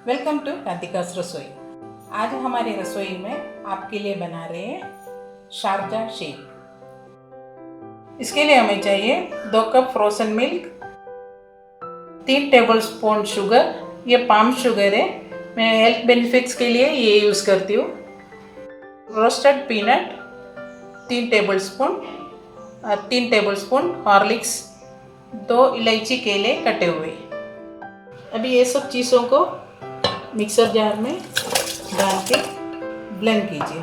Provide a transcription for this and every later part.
Welcome to राधिकास रसोई। आज हमारी रसोई में आपके लिए बना रहे हैं शारजा शेक। इसके लिए हमें चाहिए 2 cup frozen milk, 3 tablespoon sugar. ये पाम शुगर है, मैं हेल्थ बेनिफिट्स के लिए ये यूज़ करती हूँ। रोस्टेड पीनट 3 टेबलस्पून और 3 टेबलस्पून हॉर्लिक्स, 2 इलायची केले कटे हुए। अभी ये सब चीज़ों को मिक्सर जार में डाल के ब्लेंड कीजिए।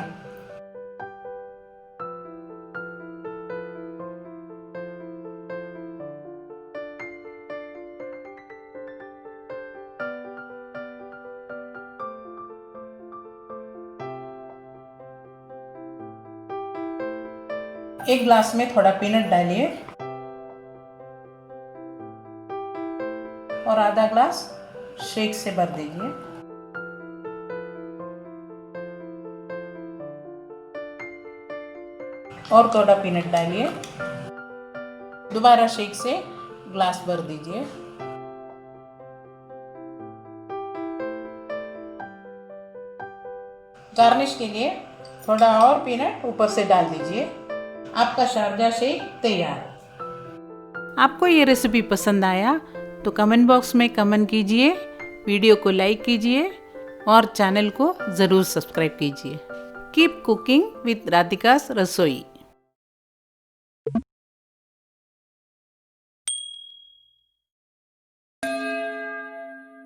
एक ग्लास में थोड़ा पीनट डालिए और आधा ग्लास शेक से भर दीजिए। और थोड़ा पीनट डालिए, दोबारा शेक से ग्लास भर दीजिए। गार्निश के लिए थोड़ा और पीनट ऊपर से डाल दीजिए। आपका शारजा शेक तैयार। आपको ये रेसिपी पसंद आया तो कमेंट बॉक्स में कमेंट कीजिए, वीडियो को लाइक कीजिए और चैनल को ज़रूर सब्सक्राइब कीजिए। कीप कुकिंग विद राधिकास रसोई।